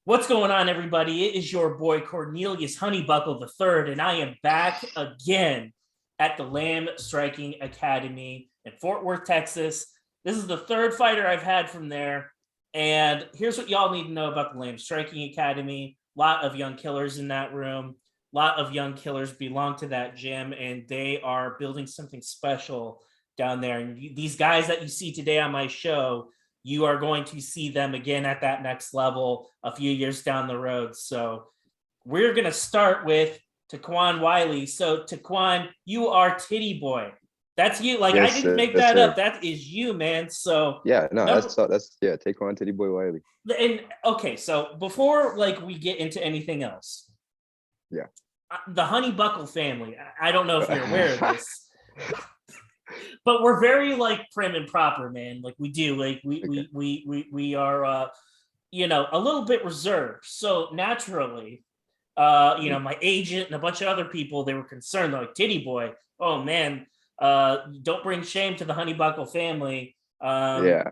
What's going on, everybody? It is your boy Cornelius Honeybuckle III, and I am back again at the Lamb Striking Academy in Fort Worth, Texas. This is the third fighter I've had from there. And here's what y'all need to know about the Lamb Striking Academy. A lot of young killers in that room. A lot of young killers belong to that gym, and they are building something special down there. And these guys that you see today on my show, you are going to see them again at that next level a few years down the road. So we're going to start with Taquan Wiley. So Taquan, you are Titty Boy. That's you. Like, I Yes, didn't make yes, that sir. up. That is you, man. So Yeah, no, number that's yeah. Taquan Titty Boy Wiley. and okay, so before like we get into anything else, Yeah. the Honeybuckle family. I don't know if you're aware of this, but we're very like prim and proper, man. Like we do. Like we Okay. we are a little bit reserved. So naturally, my agent and a bunch of other people, they were concerned, like, Titty Boy, oh man, don't bring shame to the Honeybuckle family. Yeah.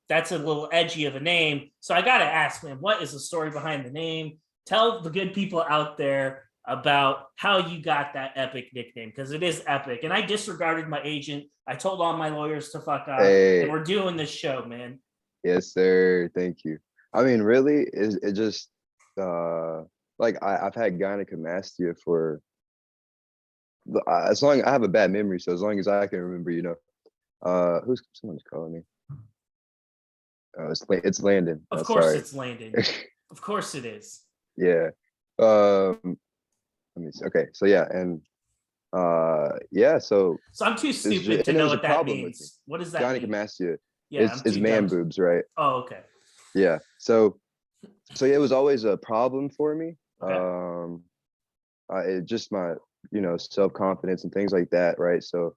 That's a little edgy of a name. So I gotta ask, man, what is the story behind the name? Tell the good people out there about how you got that epic nickname, because it is epic. And I disregarded my agent. I told all my lawyers to fuck off, and Hey, we're doing this show, man. yes, sir. Thank you. I mean, really, it just like I've had gynecomastia for as long I have a bad memory, so as long as I can remember, who's someone's calling me? Oh, it's Landon. Of course Sorry. it's Landon. Of course it is. Yeah. Let me see. Okay, so yeah, and yeah, so So I'm too stupid to and it know was a what that problem with me. means. What does that mean? Gynecomastia Yeah, I'm is too dumb. man boobs, right? Oh, okay. Yeah. So yeah, it was always a problem for me. Okay. It just my self-confidence and things like that, right? So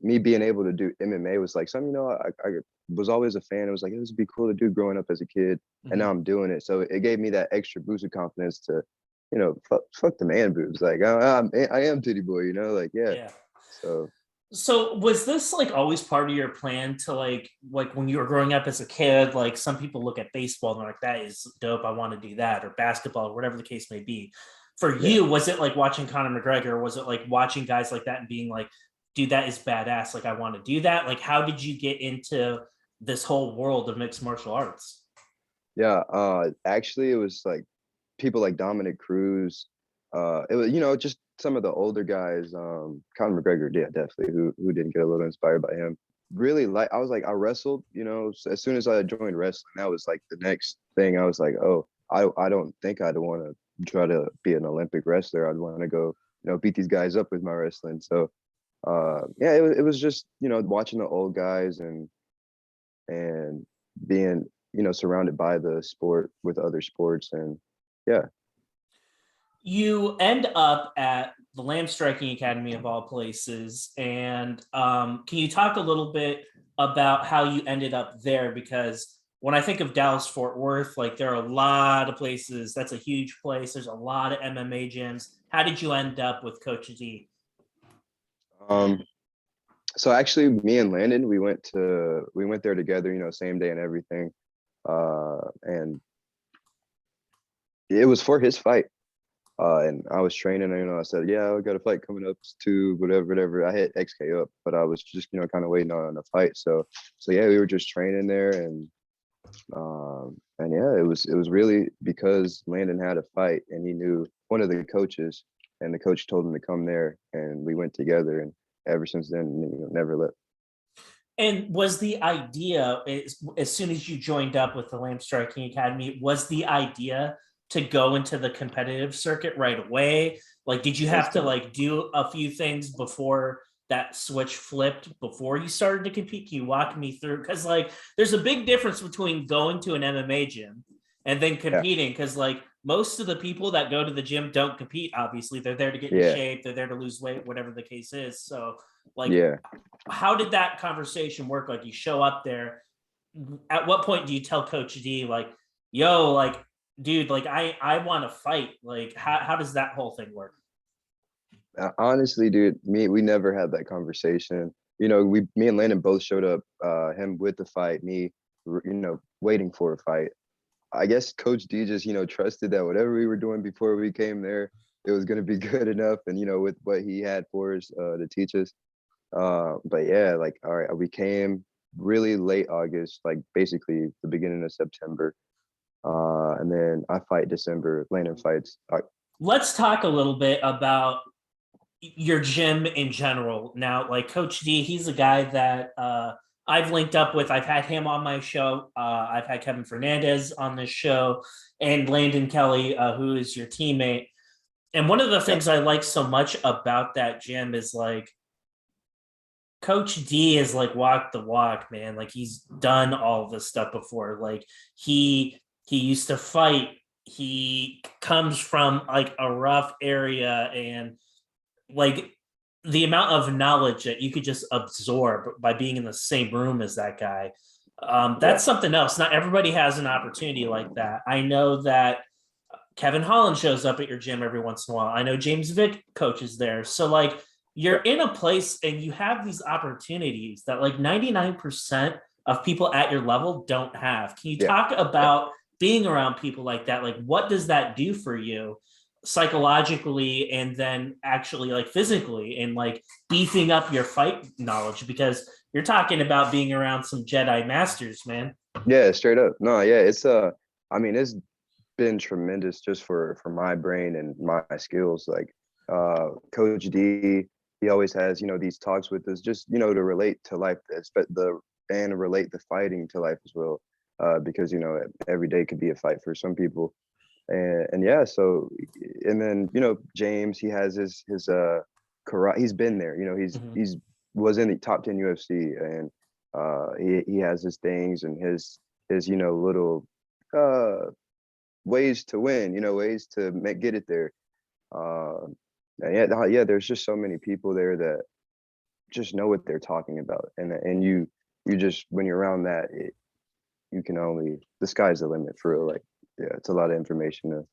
me being able to do MMA was like something, I was always a fan. It was like, this would be cool to do growing up as a kid, and now I'm doing it. So it gave me that extra boost of confidence to, fuck the man boobs. Like I am Titty Boy, like yeah. Yeah. So So was this like always part of your plan to like when you were growing up as a kid? Like, some people look at baseball and they're like, that is dope, I want to do that, or basketball, or whatever the case may be. For yeah. you, was it like watching Conor McGregor, or was it like watching guys like that and being like, dude, that is badass, like I want to do that? Like, how did you get into this whole world of mixed martial arts? Yeah, actually, it was like people like Dominic Cruz. It was just some of the older guys. Conor McGregor, yeah, definitely. Who didn't get a little inspired by him? Really, like I was like I wrestled. As soon as I joined wrestling, that was like the next thing. I was like, oh, I don't think I'd want to try to be an Olympic wrestler. I'd want to go, beat these guys up with my wrestling. So, yeah, it was just watching the old guys and being surrounded by the sport with other sports, and yeah. You end up at the Lamb Striking Academy of all places. And can you talk a little bit about how you ended up there? Because when I think of Dallas Fort Worth, like, there are a lot of places. That's a huge place. There's a lot of MMA gyms. How did you end up with Coach D? um so actually, me and Landon, we went there together, same day and everything, and it was for his fight. And I was training, and I said, yeah, I got a fight coming up to whatever. I hit XK up, but I was just kind of waiting on a fight. So yeah, we were just training there, and yeah, it was really because Landon had a fight, and he knew one of the coaches, and the coach told him to come there, and we went together, and ever since then, never left. And was the idea, as soon as you joined up with the Lamb Striking Academy, was the idea to go into the competitive circuit right away? Like, did you have to like do a few things before that switch flipped, before you started to compete? Can you walk me through? Because like, there's a big difference between going to an MMA gym and then Yeah, competing. Because like, most of the people that go to the gym don't compete. Obviously, they're there to get in yeah, shape. They're there to lose weight, whatever the case is. So like, yeah. how did that conversation work? Like, you show up there, at what point do you tell Coach D, like, yo, like, dude, like, I want to fight? Like, how does that whole thing work? Honestly, dude, we never had that conversation. Me and Landon both showed up. Him with the fight, me, waiting for a fight. I guess Coach D just, trusted that whatever we were doing before we came there, it was going to be good enough. And, with what he had for us to teach us. But yeah, like, all right, we came really late August, like basically the beginning of September. And then I fight December, Landon fights. Let's talk a little bit about your gym in general. Now, like Coach D, he's a guy that I've linked up with. I've had him on my show. I've had Kevin Fernandez on this show, and Landon Kelly, who is your teammate. And one of the things I like so much about that gym is like Coach D is like walked the walk, man. Like he's done all this stuff before. Like he used to fight. He comes from like a rough area, and like the amount of knowledge that you could just absorb by being in the same room as that guy. That's something else. Not everybody has an opportunity like that. I know that Kevin Holland shows up at your gym every once in a while. I know James Vick coaches there. So like you're in a place and you have these opportunities that like 99% of people at your level don't have. Can you talk about being around people like that? Like what does that do for you psychologically and then actually like physically and like beefing up your fight knowledge? Because you're talking about being around some Jedi masters, man. Yeah, straight up. No, yeah, it's been tremendous just for my brain and my skills. Like Coach D, he always has these talks with us just to relate to life, and relate the fighting to life as well, because every day could be a fight for some people. And yeah, so, and then James, he has his karate. He's been there. He's was in the top 10 UFC, and he has his things and his little ways to win. Ways to get it there. And yeah, there's just so many people there that just know what they're talking about, and you just, when you're around that, you can only, the sky's the limit for real. Like, yeah, it's a lot of information to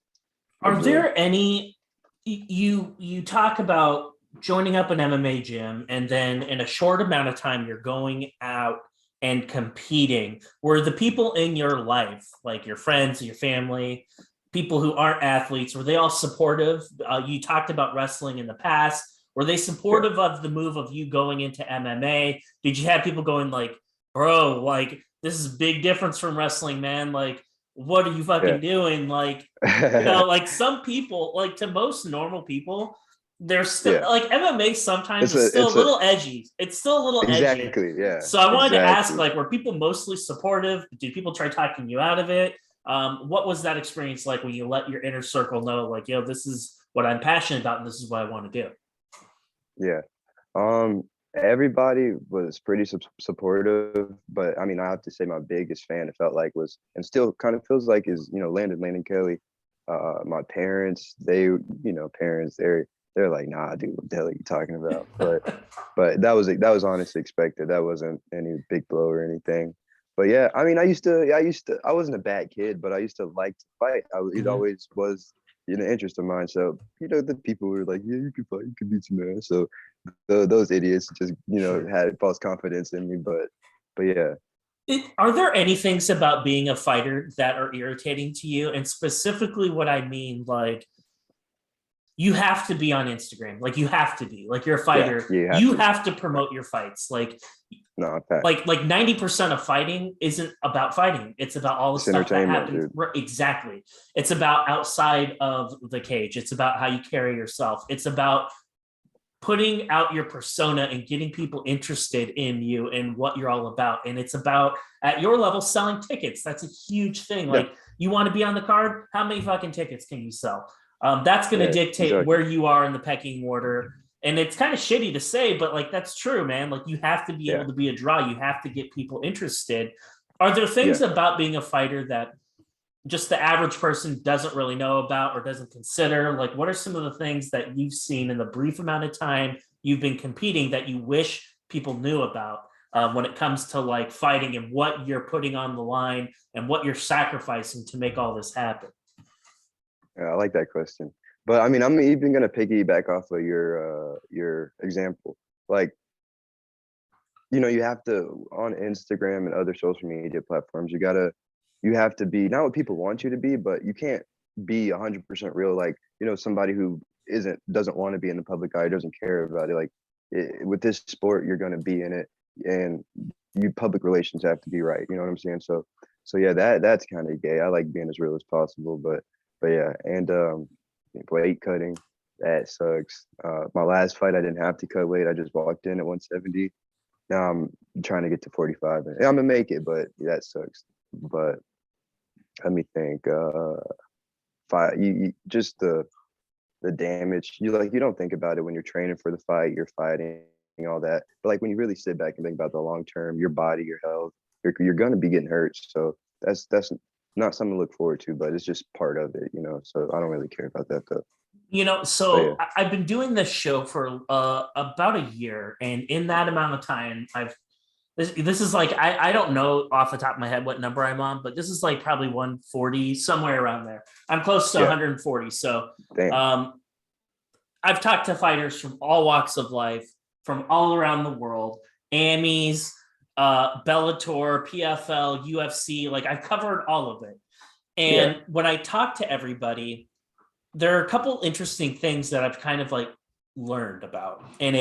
Are absorb. there any you talk about joining up an MMA gym and then in a short amount of time you're going out and competing? Were the people in your life, like your friends, your family, people who aren't athletes, were they all supportive? You talked about wrestling in the past. Were they supportive of the move of you going into MMA? Did you have people going like, bro, like this is a big difference from wrestling, man? Like, what are you fucking doing? Like, like some people, like to most normal people, they're still like MMA sometimes is still a little edgy. It's still a little edgy. Exactly. Yeah. So I wanted to ask, like, were people mostly supportive? Did people try talking you out of it? What was that experience like when you let your inner circle know, like, this is what I'm passionate about and this is what I want to do? Yeah. Everybody was pretty supportive, but I mean, I have to say my biggest fan, it felt like, was, and still kind of feels like, is Landon Kelly. My parents, they're like, nah, dude, what the hell are you talking about? But that was honestly expected. That wasn't any big blow or anything. But yeah, I mean, I wasn't a bad kid, but I used to like to fight. It always was an interest of mine. So the people were like, yeah, you can fight, you can beat some ass. So those idiots just had false confidence in me. But yeah. Are there any things about being a fighter that are irritating to you? And specifically what I mean, like, you have to be on Instagram. Like, you have to be. Like, you're a fighter. You have to promote your fights. Like, no, like 90% of fighting isn't about fighting. It's about all the stuff that happens. Dude. Exactly. It's about outside of the cage. It's about how you carry yourself. It's about putting out your persona and getting people interested in you and what you're all about. And it's about, at your level, selling tickets. That's a huge thing. Like, you want to be on the card? How many fucking tickets can you sell? That's going to dictate where you are in the pecking order. And it's kind of shitty to say, but like, that's true, man. Like, you have to be able to be a draw. You have to get people interested. Are there things about being a fighter that just the average person doesn't really know about or doesn't consider? Like, what are some of the things that you've seen in the brief amount of time you've been competing that you wish people knew about when it comes to like fighting and what you're putting on the line and what you're sacrificing to make all this happen? Yeah, I like that question. But I mean, I'm even gonna piggyback off of your example. Like, you have to, on Instagram and other social media platforms, you gotta you have to be not what people want you to be, but you can't be 100% real. Like, somebody who doesn't want to be in the public eye, doesn't care about it. Like with this sport, you're going to be in it, and you public relations have to be right. You know what I'm saying? So yeah, that's kind of gay. I like being as real as possible, but yeah, and weight cutting, that sucks. My last fight, I didn't have to cut weight. I just walked in at 170. Now I'm trying to get to 45, and I'm gonna make it, but that sucks. But let me think. Fight, you just the damage. You don't think about it when you're training for the fight, you're fighting, all that. But like when you really sit back and think about the long term, your body, your health, you're gonna be getting hurt. So that's not something to look forward to, but it's just part of it. So I don't really care about that though. So Yeah. I've been doing this show for about a year, and in that amount of time, this is like I don't know off the top of my head what number I'm on, but this is like probably 140, somewhere around there. I'm close to 140. So Damn. I've talked to fighters from all walks of life, from all around the world, Ammys, Bellator, PFL, UFC. Like I've covered all of it. And when I talk to everybody, there are a couple interesting things that I've kind of like learned about. And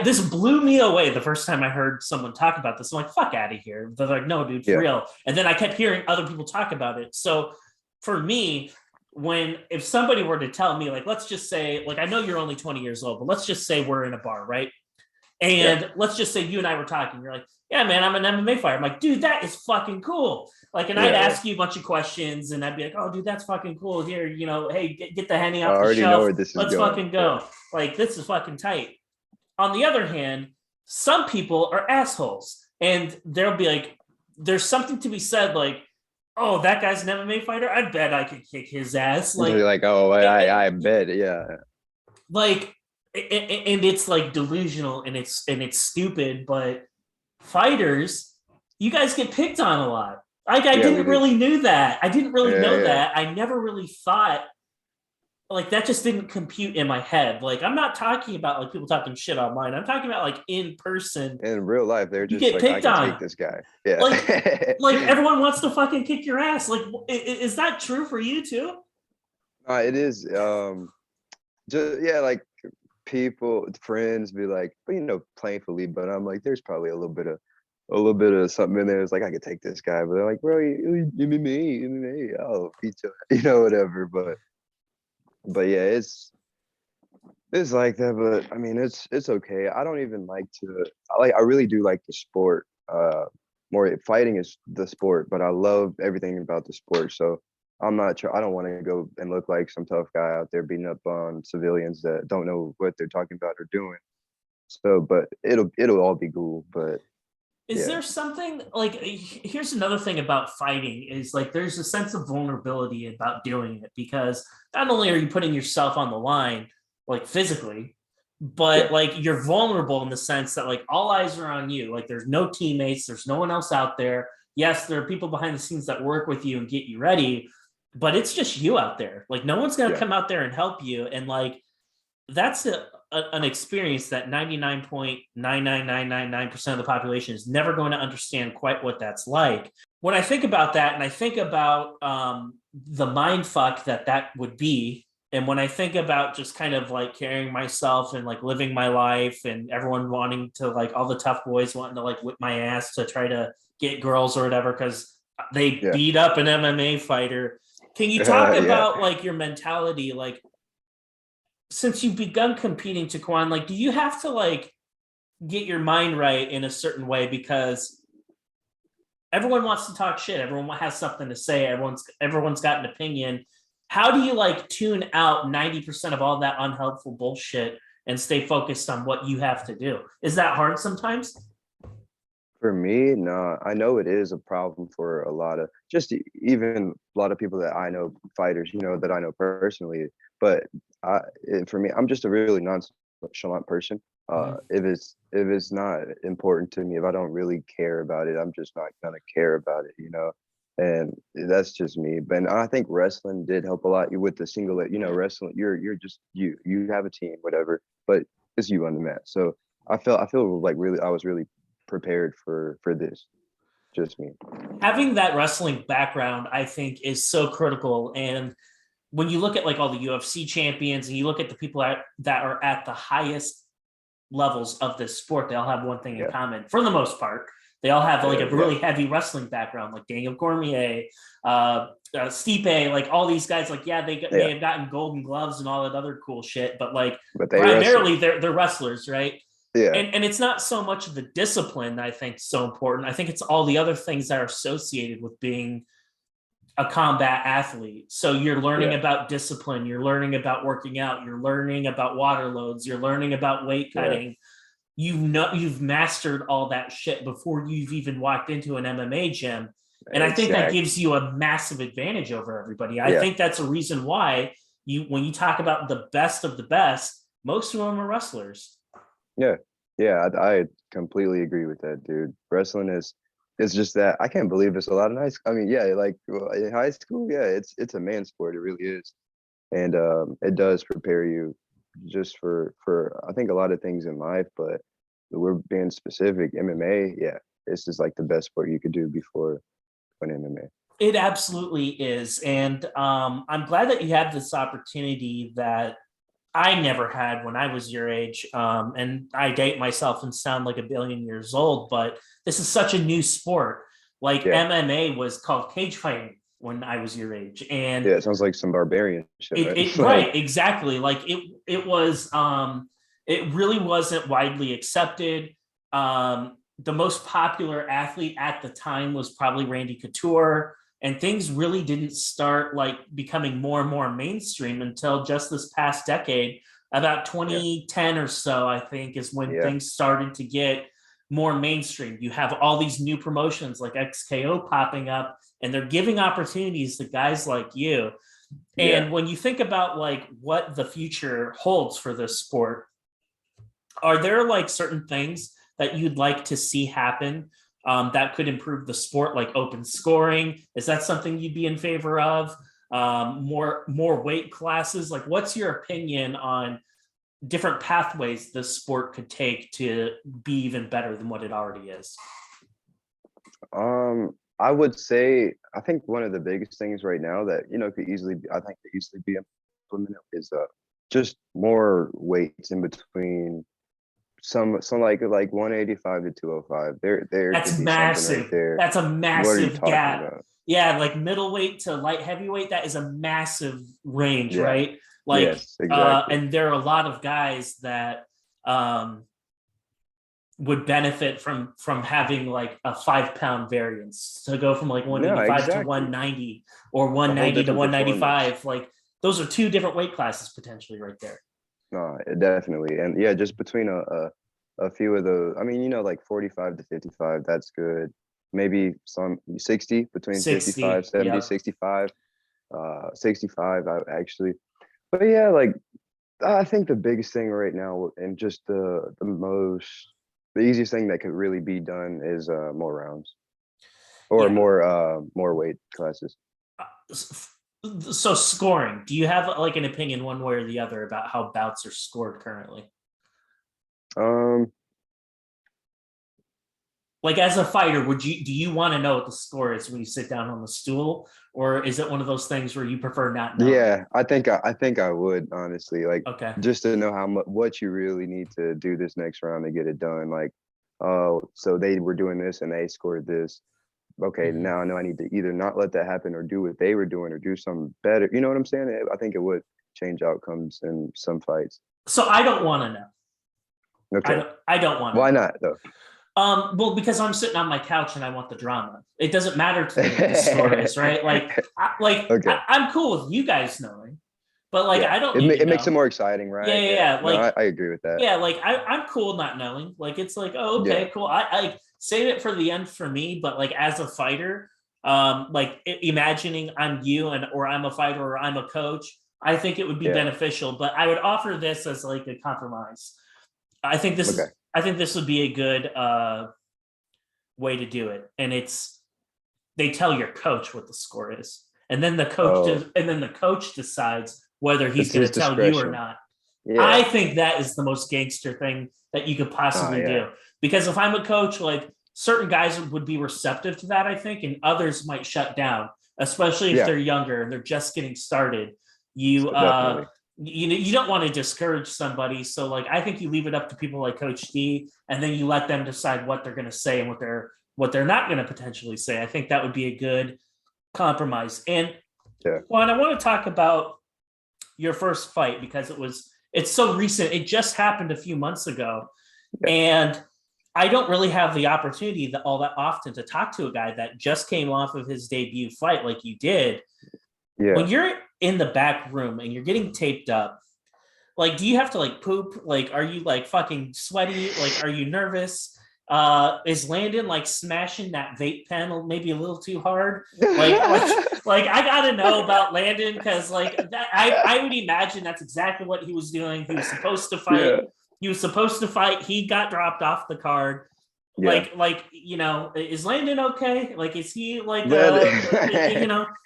this blew me away the first time I heard someone talk about this. I'm like, fuck out of here. They're like, no, dude, for real. And then I kept hearing other people talk about it. So for me, if somebody were to tell me, like, let's just say, like, I know you're only 20 years old, but let's just say we're in a bar, right? And let's just say you and I were talking. You're like, yeah, man, I'm an MMA fighter. I'm like, dude, that is fucking cool. Like, and I'd ask you a bunch of questions, and I'd be like, oh, dude, that's fucking cool. Here, hey, get the Henny off the shelf. I already know where this is going. Let's fucking go. Like, this is fucking tight. On the other hand, some people are assholes, and they'll be like, there's something to be said, like, oh, that guy's an MMA fighter. I bet I could kick his ass. Like, oh, I bet, yeah. Like, and it's like delusional, and it's stupid. But fighters, you guys get picked on a lot. Like I didn't really know that. I didn't really know that. I never really thought. Like that just didn't compute in my head. Like I'm not talking about like people talking shit online. I'm talking about like in person. In real life, they're just like, I can take this guy. Yeah. Like everyone wants to fucking kick your ass. Like, is that true for you too? It is. Just like people, friends be like, playfully, but I'm like, there's probably a little bit of something in there. It's like I could take this guy, but they're like, bro, MMA, I'll beat you, whatever. But yeah, it's like that. But I mean, it's okay. I don't even like to. I really do like the sport. More fighting is the sport, but I love everything about the sport. So I'm not sure. I don't want to go and look like some tough guy out there beating up on civilians that don't know what they're talking about or doing. So, but it'll all be cool. But is there something like, here's another thing about fighting is like there's a sense of vulnerability about doing it, because not only are you putting yourself on the line like physically, but like you're vulnerable in the sense that like all eyes are on you. Like there's no teammates, there's no one else out there. Yes, there are people behind the scenes that work with you and get you ready, but it's just you out there. Like no one's gonna come out there and help you. And like that's an experience that 99.99999% of the population is never going to understand quite what that's like. When I think about that, and I think about the mind fuck that would be, and when I think about just kind of like carrying myself and like living my life, and everyone wanting to like all the tough boys wanting to like whip my ass to try to get girls or whatever because they beat up an MMA fighter. Can you talk about like your mentality, like since you've begun competing, Taquan, like, do you have to like get your mind right in a certain way? Because everyone wants to talk shit. Everyone has something to say. Everyone's got an opinion. How do you like tune out 90% of all that unhelpful bullshit and stay focused on what you have to do? Is that hard sometimes? For me, no. I know it is a problem for a lot of, just even a lot of people that I know, fighters, that I know personally. But for me, I'm just a really nonchalant person. If it's not important to me, if I don't really care about it, I'm just not gonna care about it, and that's just me. But I think wrestling did help a lot with the single, wrestling. You're just you have a team, whatever, but it's you on the mat. So I feel like really I was really prepared for this. just me. Having that wrestling background, I think, is so critical. And when you look at like all the UFC champions and you look at the people that are at the highest levels of this sport, they all have one thing in Yeah. common for the most part. They all have like a Yeah. really heavy wrestling background, like Daniel Cormier, Stipe, like all these guys. Like, yeah, they may have gotten golden gloves and all that other cool shit, but like But they primarily they're wrestlers, right? Yeah. And it's not so much the discipline that I think is so important. I think it's all the other things that are associated with being a combat athlete. So you're learning about discipline, you're learning about working out, you're learning about water loads, you're learning about weight cutting. You've mastered all that shit before you've even walked into an MMA gym. And I think that gives you a massive advantage over everybody. I think that's a reason why when you talk about the best of the best, most of them are wrestlers. Yeah, I completely agree with that, dude. Wrestling it's just that I can't believe it's a lot of nice. I mean, like in high school, it's a man sport. It really is, and it does prepare you just for I think a lot of things in life. But we're being specific. MMA, it's just like the best sport you could do before playing MMA. It absolutely is, and I'm glad that you have this opportunity that I never had when I was your age. And I date myself and sound like a billion years old, but this is such a new sport. Like MMA was called cage fighting when I was your age. And it sounds like some barbarian shit, right? Right, exactly. Like it was, it really wasn't widely accepted. The most popular athlete at the time was probably Randy Couture. And things really didn't start like becoming more and more mainstream until just this past decade. About 2010 or so, I think, is when things started to get more mainstream. You have all these new promotions like XKO popping up, and they're giving opportunities to guys like you. And when you think about like what the future holds for this sport, are there like certain things that you'd like to see happen that could improve the sport, like open scoring? Is that something you'd be in favor of? More weight classes? Like, what's your opinion on different pathways the sport could take to be even better than what it already is? I would say I think one of the biggest things right now that could easily be implemented is just more weights in between. Some like 185 to 205. That's massive. Right there. That's a massive gap. About? Yeah, like middleweight to light heavyweight, that is a massive range, right? Like, yes, exactly. And there are a lot of guys that would benefit from having like a 5-pound variance to go from like 185 to 190 or 190 to 195. Like, those are two different weight classes potentially right there. No, definitely. And just between a few of those, I mean, like 45 to 55, that's good. Maybe some 60 between 60, 55, 70, 65, 65 actually. But like I think the biggest thing right now and just the easiest thing that could really be done is more rounds or more weight classes. So scoring, do you have like an opinion one way or the other about how bouts are scored currently? Like as a fighter, do you want to know what the score is when you sit down on the stool, or is it one of those things where you prefer not knowing? Yeah, I think I would honestly just to know what you really need to do this next round to get it done. Like, so they were doing this and they scored this. Okay, now I know I need to either not let that happen or do what they were doing or do something better. You know what I'm saying? I think it would change outcomes in some fights. So I don't want to know. Okay. I don't want to. Why not though? Well, because I'm sitting on my couch and I want the drama. It doesn't matter to me what the score is, right? I'm cool with you guys knowing, but like I don't. It makes it more exciting, right? Yeah. Like no, I agree with that. Yeah, like I'm cool not knowing. Like it's like, oh, okay, cool. I save it for the end for me, but like as a fighter, like imagining I'm you or I'm a fighter or I'm a coach, I think it would be beneficial. But I would offer this as like a compromise. I think this would be a good way to do it, and they tell your coach what the score is, and then the coach decides whether he's going to tell you or not. Yeah. I think that is the most gangster thing that you could possibly do, because if I'm a coach, like certain guys would be receptive to that, I think, and others might shut down, especially if Yeah, they're younger and they're just getting started. You definitely. you don't want to discourage somebody, so like I think you leave it up to people like Coach D, and then you let them decide what they're going to say and what they're not going to potentially say. I think that would be a good compromise. And Yeah. Juan, I want to talk about your first fight because it's so recent. It just happened a few months ago. Yeah. And I don't really have the opportunity all that often to talk to a guy that just came off of his debut fight like you did. Yeah. When you're in the back room and you're getting taped up, like, do you have to like poop? Like, are you like fucking sweaty? Like, are you nervous? Is Landon like smashing that vape pen maybe a little too hard? Like I gotta know about Landon because like that I would imagine that's exactly what he was doing. He was supposed to fight. Yeah. He was supposed to fight. He got dropped off the card. Yeah. Like is Landon okay? Like, is he like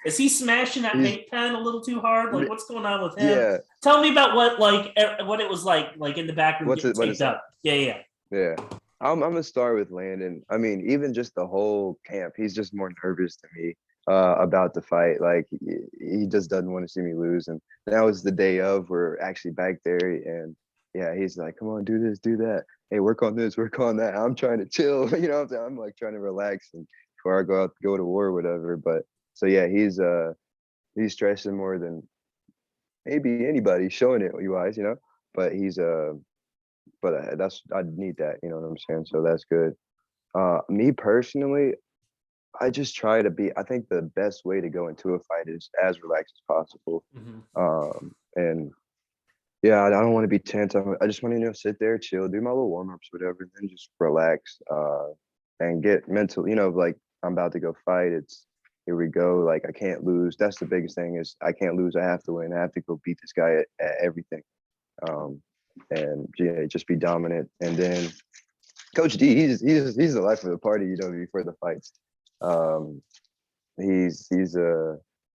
is he smashing that vape pen a little too hard? Like, what's going on with him? Yeah. Tell me about what it was like in the back room getting taped up. Yeah. I'm gonna start with Landon. I mean, even just the whole camp, he's just more nervous to me about the fight. Like he just doesn't want to see me lose. And that was the day of. We're actually back there, and yeah, he's like, "Come on, do this, do that. Hey, work on this, work on that." I'm trying to chill, you know what I'm saying? I'm like trying to relax and before I go to war or whatever. But so yeah, he's stressing more than maybe anybody showing it wise, you know. But I need that, you know what I'm saying? So that's good. Me personally, I just try to be. I think the best way to go into a fight is as relaxed as possible. And yeah, I don't want to be tense. I just want to sit there, chill, do my little warm ups, whatever, and then just relax and get mental. Like I'm about to go fight. It's here we go. Like I can't lose. That's the biggest thing is I can't lose. I have to win. I have to go beat this guy at everything. And yeah, just be dominant. And then Coach D, he's the life of the party, before the fights. He's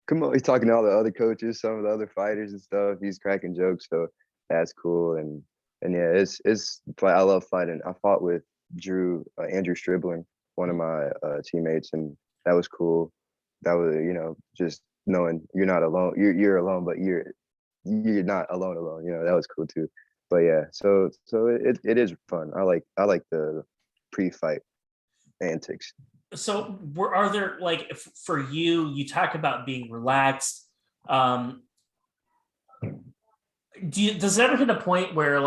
come on, he's talking to all the other coaches, some of the other fighters and stuff. He's cracking jokes, so that's cool. And yeah, it's I love fighting. I fought with Andrew Stribling, one of my teammates, and that was cool. That was just knowing you're not alone. You're alone, but you're not alone. That was cool too. But yeah, so it is fun. I like the pre-fight antics. So are there for you talk about being relaxed. Does it ever hit a point where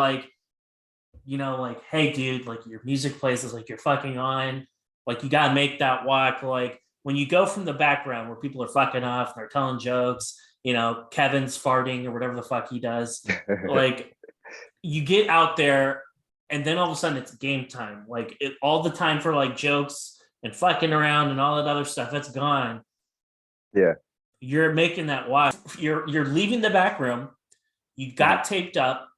hey dude, like your music plays is like you're fucking on, like you gotta make that walk, like when you go from the background where people are fucking off and they're telling jokes, Kevin's farting or whatever the fuck he does, like you get out there and then all of a sudden it's game time, all the time for jokes and fucking around and all that other stuff, that's gone. Yeah. You're making that walk. You're leaving the back room. You got taped up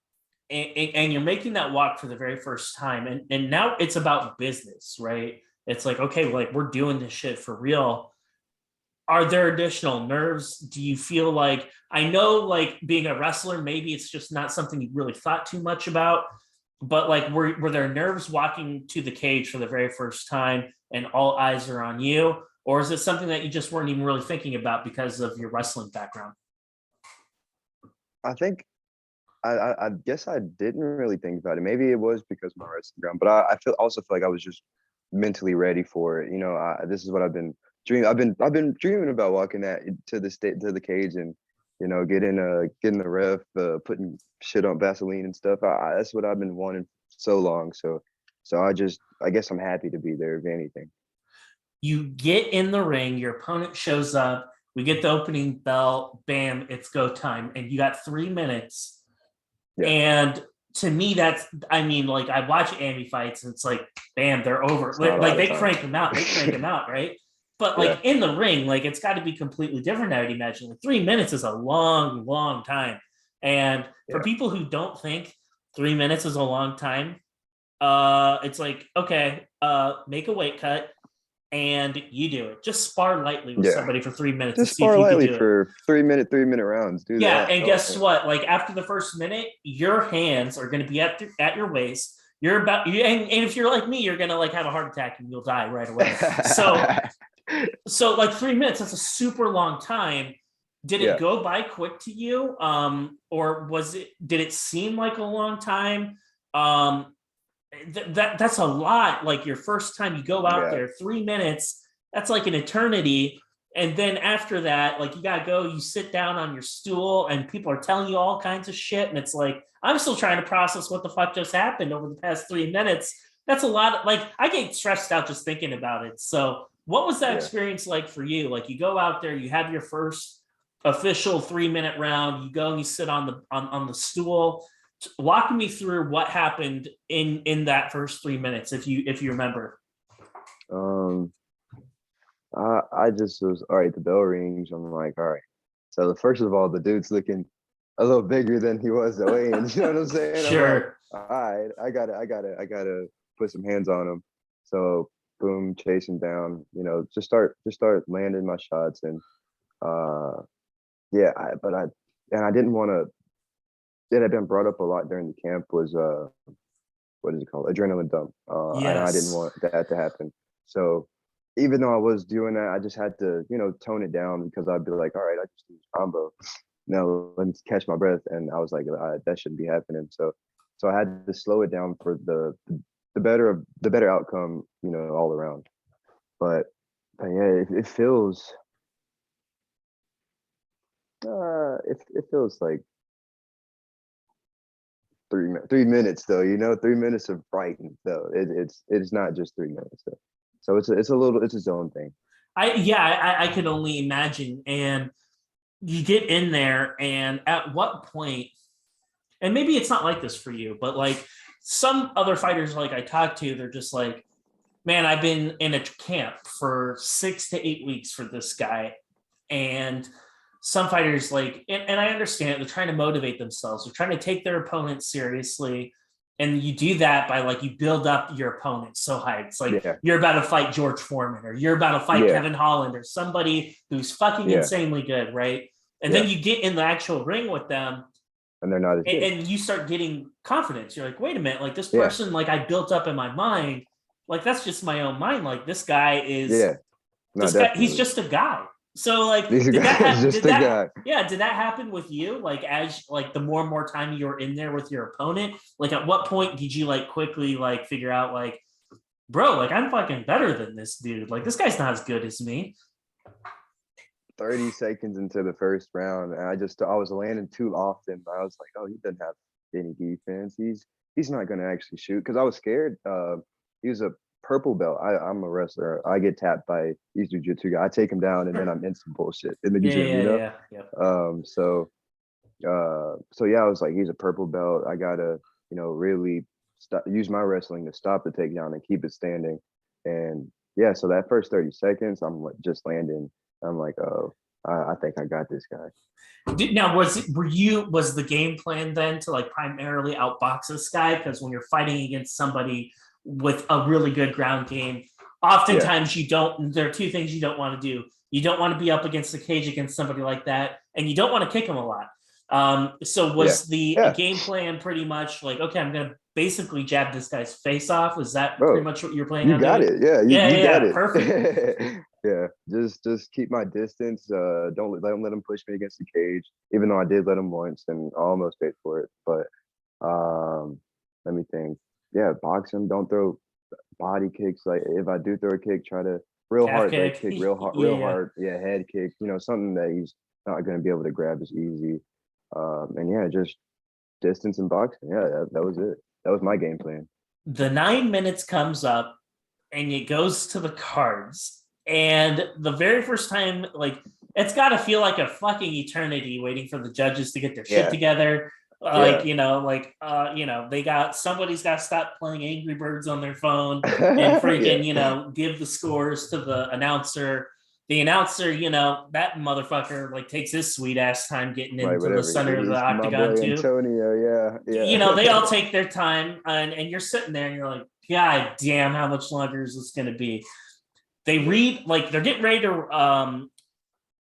and you're making that walk for the very first time. And now it's about business, right? It's like, okay, we're doing this shit for real. Are there additional nerves? Do you feel like, I know being a wrestler, maybe it's just not something you really thought too much about, but were there nerves walking to the cage for the very first time and all eyes are on you? Or is it something that you just weren't even really thinking about because of your wrestling background? I think, I guess I didn't really think about it. Maybe it was because of my wrestling ground, but I also feel like I was just mentally ready for it. This is what I've been dreaming. I've been dreaming about walking to the cage and getting the ref, putting shit on Vaseline and stuff. That's what I've been wanting so long. So I guess I'm happy to be there, if anything. You get in the ring, your opponent shows up, we get the opening bell, bam, it's go time. And you got 3 minutes. Yeah. And to me, I watch ammy fights and it's like, bam, they're over. They crank them out, right? But in the ring, it's got to be completely different, I would imagine. 3 minutes is a long, long time. And for people who don't think 3 minutes is a long time, it's like, okay, make a weight cut and you do it. Just spar lightly with somebody for 3 minutes. Just spar lightly for 3 minute rounds. And guess what? After the first minute, your hands are going to be at your waist. you're about you, and if you're like me, you're gonna like have a heart attack and you'll die right away. So like 3 minutes, that's a super long time. Did it Yeah, go by quick to you? Or did it seem like a long time? Um, that's a lot. Like your first time you go out yeah, there, 3 minutes, that's like an eternity. And then after that, like you gotta go, you sit down on your stool and people are telling you all kinds of shit. And it's like, I'm still trying to process what the fuck just happened over the past 3 minutes. That's a lot. Like I get stressed out just thinking about it. So what was that yeah. experience like for you? Like you go out there, you have your first official 3 minute round, you go and you sit on the stool. Walk me through what happened in that first 3 minutes, if you remember. Um, I just was all right. The bell rings. I'm like, all right. So the first of all, the dude's looking a little bigger than he was at weigh-in. You know what I'm saying? I'm like, Sure. all right, I gotta put some hands on him. So boom, chase him down. Just start landing my shots and uh, yeah. I didn't want to. It had been brought up a lot during the camp was what is it called? Adrenaline dump. And I didn't Yes. want that to happen. So even though I was doing that, I just had to, tone it down because I'd be like, all right, I just do this combo. No, let me catch my breath. And I was like, that shouldn't be happening. So I had to slow it down for the better outcome, all around. But, but yeah, it feels it feels like 3 minutes though, 3 minutes of frightened though. It's not just 3 minutes though. So it's its own thing. I can only imagine. And you get in there, and at what point, and maybe it's not like this for you, but like some other fighters like I talk to, they're just like, man, I've been in a camp for 6 to 8 weeks for this guy. And some fighters like, and I understand it, they're trying to motivate themselves, they're trying to take their opponent seriously. And you do that by like you build up your opponent so high. It's like Yeah, you're about to fight George Foreman, or you're about to fight yeah, Kevin Holland, or somebody who's fucking yeah, insanely good, right? And yeah. then you get in the actual ring with them, And they're not as good. and you start getting confidence. You're like, wait a minute, like this Yeah, person, like I built up in my mind, like that's just my own mind. Like yeah. No, this guy, he's definitely. just a guy. So like, This guy is just a guy. did that happen with you? Like as like the more and more time you're in there with your opponent, like at what point did you like quickly like figure out like, bro, like I'm fucking better than this dude. Like this guy's not as good as me. 30 seconds into the first round, and I was landing too often. I was like, oh, he doesn't have any defense. He's not gonna actually shoot because I was scared. He was a purple belt. I'm a wrestler. I get tapped by these jiu-jitsu guy. I take him down and then I'm instant bullshit in the Yeah, gym, yeah, yeah, yeah. So yeah, I was like, he's a purple belt. I gotta, really use my wrestling to stop the takedown and keep it standing. And yeah, so that first 30 seconds, I'm like just landing. I'm like, oh, I think I got this guy. Now, was the game plan then to like primarily outbox this guy? Because when you're fighting against somebody with a really good ground game, Yeah, oftentimes you don't. There are two things you don't want to do. You don't want to be up against the cage against somebody like that, and you don't want to kick him a lot. So yeah, was the yeah, game plan pretty much like, okay, I'm gonna basically jab this guy's face off? Was that pretty bro. much what you're planning You on got doing? it. Yeah, you, Yeah, you yeah, got yeah, it. perfect. Yeah, just keep my distance. Don't let him push me against the cage. Even though I did let him once and I almost paid for it. But let me think. Yeah, box him. Don't throw body kicks. Like if I do throw a kick, try to real Calf hard leg kick. kick, Yeah, real yeah. hard. Yeah, head kick. Something that he's not going to be able to grab as easy. And yeah, just distance and boxing. Yeah, that was it. That was my game plan. The 9 minutes comes up, and it goes to the cards. And the very first time, like, it's got to feel like a fucking eternity waiting for the judges to get their shit Yeah, together. yeah. They got somebody's got to stop playing Angry Birds on their phone and Yeah. freaking, give the scores to the announcer. The announcer, that motherfucker like takes his sweet ass time getting Right, into the whatever. center of the He's my octagon boy too. Antonio. Yeah, They all yeah. take their time, and you're sitting there and you're like, God damn, how much longer is this going to be? They Yeah. read, like, they're getting ready to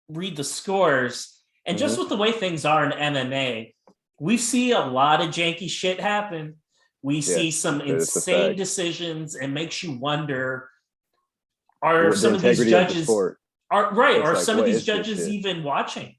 read the scores. And just Hmm. with the way things are in MMA, we see a lot of janky shit happen. We Yeah, see some that's a insane fact. decisions. It makes you wonder, are Well, the some of these integrity of the judges sport. It's are like, some of what these is this judges shit? even watching?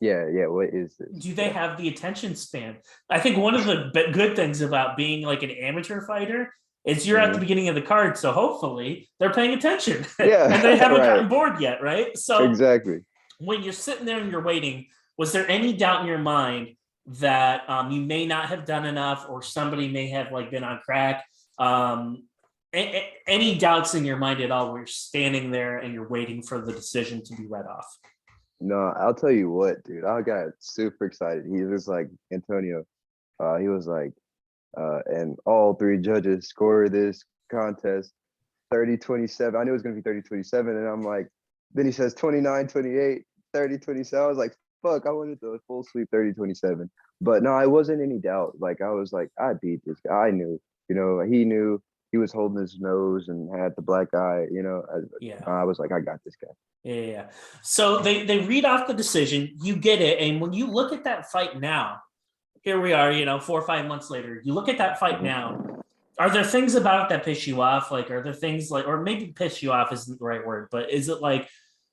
Yeah, what is this? Do they Yeah, have the attention span? I think one of the good things about being like an amateur fighter is you're at the hmm beginning of the card, so hopefully they're paying attention and they yeah, haven't right, gotten bored yet, right? So exactly. when you're sitting there and you're waiting, was there any doubt in your mind that you may not have done enough, or somebody may have like been on crack? Any doubts in your mind at all, where you're standing there and you're waiting for the decision to be read off? No, I'll tell you what, dude. I got super excited. He was like Antonio. He was like, and all three judges score this contest 30-27. I knew it was gonna be 30-27, and I'm like, then he says 29-28, 30-27. I was like, fuck, I wanted the full sweep 30-27. But no, I wasn't any doubt. Like I was like, I beat this guy. I knew, he knew he was holding his nose and had the black eye. Yeah. I was like, I got this guy. Yeah. So they read off the decision, you get it. And when you look at that fight now, here we are, 4 or 5 months later, you look at that fight Mhm. now. Are there things about it that piss you off? Like, are there things like, or maybe piss you off isn't the right word, but is it like,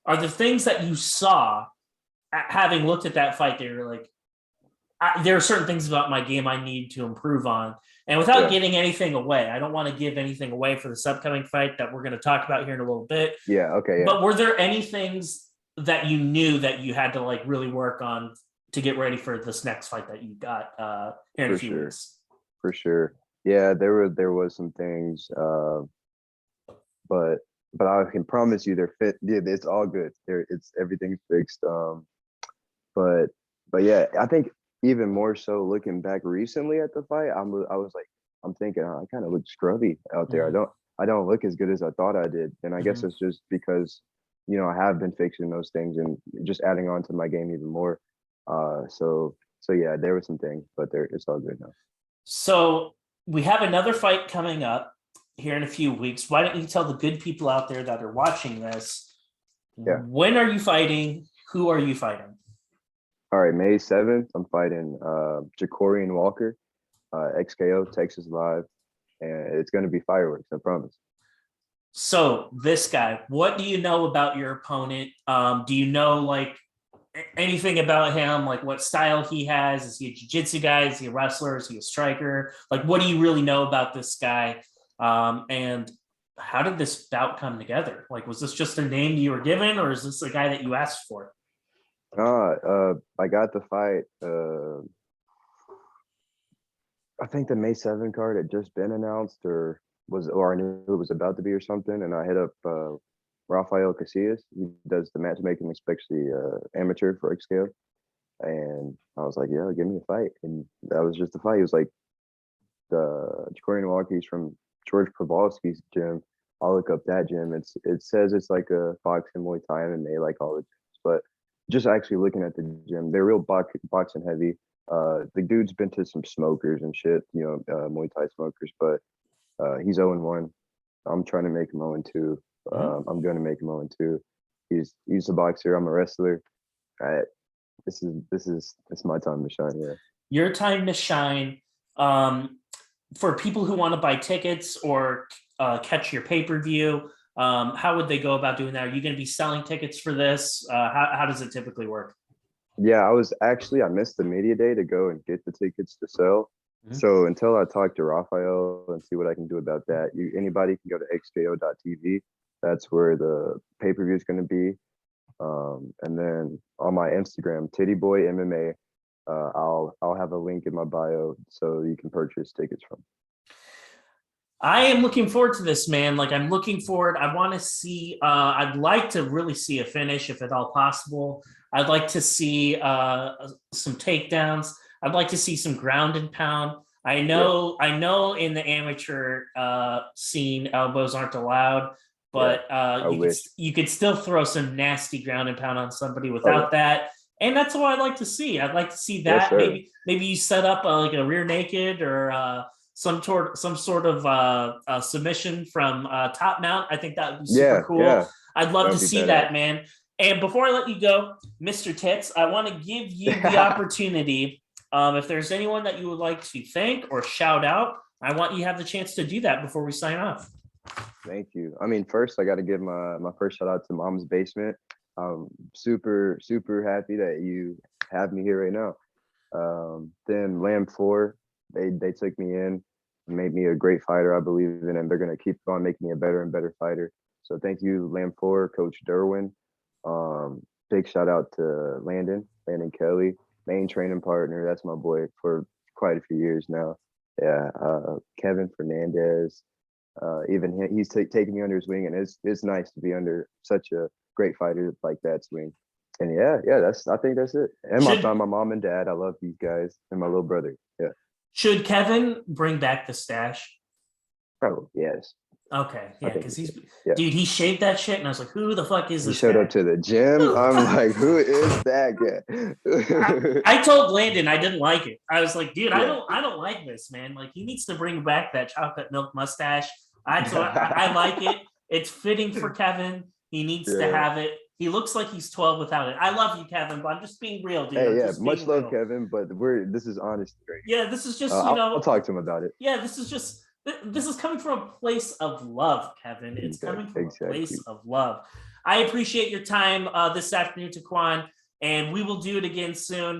are there things that you saw having looked at that fight that you're like, there are certain things about my game I need to improve on? And without Yeah, giving anything away, I don't want to give anything away for this upcoming fight that we're going to talk about here in a little bit. yeah, okay, yeah, But were there any things that you knew that you had to like really work on to get ready for this next fight that you got here in a for few sure, weeks? for sure. Yeah, there was some things, but I can promise you they're fit. Yeah, it's all good. It's everything's fixed. But yeah, I think even more so looking back recently at the fight, I was like, I'm thinking, I kind of look scrubby out there. Mm-hmm. I don't look as good as I thought I did, and I guess Mm-hmm. it's just because I have been fixing those things and just adding on to my game even more. So yeah, there were some things, but it's all good now. So we have another fight coming up here in a few weeks. Why don't you tell the good people out there that are watching this, Yeah. when are you fighting? Who are you fighting? All right, May 7th, I'm fighting Jacorian Walker, XKO Texas Live, and it's gonna be fireworks, I promise. So this guy, what do you know about your opponent? Do you know like anything about him? Like what style he has? Is he a jiu-jitsu guy? Is he a wrestler? Is he a striker? Like what do you really know about this guy? And how did this bout come together? Like was this just a name you were given, or is this a guy that you asked for? I got the fight. I think the May 7 card had just been announced, or I knew it was about to be or something, and I hit up Rafael Casillas. He does the matchmaking, especially amateur for XKO. And I was like, yeah, give me a fight. And that was just the fight. He was like, the Jacorian Walker, he's from George Kowalski's gym. I'll look up that gym. It says it's like a boxing, Muay Thai, MMA, like all the gyms. But just actually looking at the gym, they're real boxing heavy. The dude's been to some smokers and shit, Muay Thai smokers, but he's 0-1. I'm trying to make him 0-2. Mhm. I'm going to make him 0-2. He's a boxer. I'm a wrestler. I, it's my time to shine. Yeah. Your time to shine. For people who want to buy tickets or catch your pay-per-view, how would they go about doing that? Are you going to be selling tickets for this? How does it typically work? Yeah, I missed the media day to go and get the tickets to sell. Mhm. So until I talk to Rafael and see what I can do about that, anybody can go to xko.tv. That's where the pay-per-view is going to be. And then on my Instagram, Titty Boy MMA, I'll have a link in my bio so you can purchase tickets from. I am looking forward to this, man. Like I'm looking forward. I want to see. I'd like to really see a finish, if at all possible. I'd like to see some takedowns. I'd like to see some ground and pound. I Yeah, know. I know. In the amateur scene, elbows aren't allowed, yeah. but I wish. you could still throw some nasty ground and pound on somebody Oh yeah. without that. And that's what I'd like to see. I'd like to see Yes, that. sir. Maybe you set up like a rear naked or. Some sort of submission from top mount. I think that would be super Yeah, cool. yeah. I'd love That to would be see badass. that, man. And before I let you go, Mr. Tits, I want to give you the opportunity. If there's anyone that you would like to thank or shout out, I want you to have the chance to do that before we sign off. Thank you. I mean, first I got to give my first shout out to Mom's Basement. I'm super happy that you have me here right now. Then Lamb 4, they took me in, made me a great fighter. I believe in, and they're gonna keep on making me a better and better fighter. So thank you, Lamb 4, Coach Derwin. Big shout out to Landon Kelly, main training partner. That's my boy for quite a few years now. Yeah, Kevin Fernandez. Even he's taking me under his wing, and it's nice to be under such a great fighter like that's wing. And yeah, I think that's it. And my mom and dad, I love these guys, and my little brother. Yeah. Should Kevin bring back the stash? Oh yes. Okay, yeah, because dude, he shaved that shit, and I was like, who the fuck is this? He showed guy? up to the gym. I'm like, who is that guy? I told Landon I didn't like it. I was like, dude, I don't like this, man. Like, he needs to bring back that chocolate milk mustache. I like it. It's fitting for Kevin. He needs to have it. He looks like he's 12 without it. I love you, Kevin, but I'm just being real, dude. Hey, much love, Kevin, but this is honest. Right? Yeah, this is just, I'll talk to him about it. Yeah, this is coming from a place of love, Kevin. It's coming from a place of love. I appreciate your time this afternoon, Taquan, and we will do it again soon.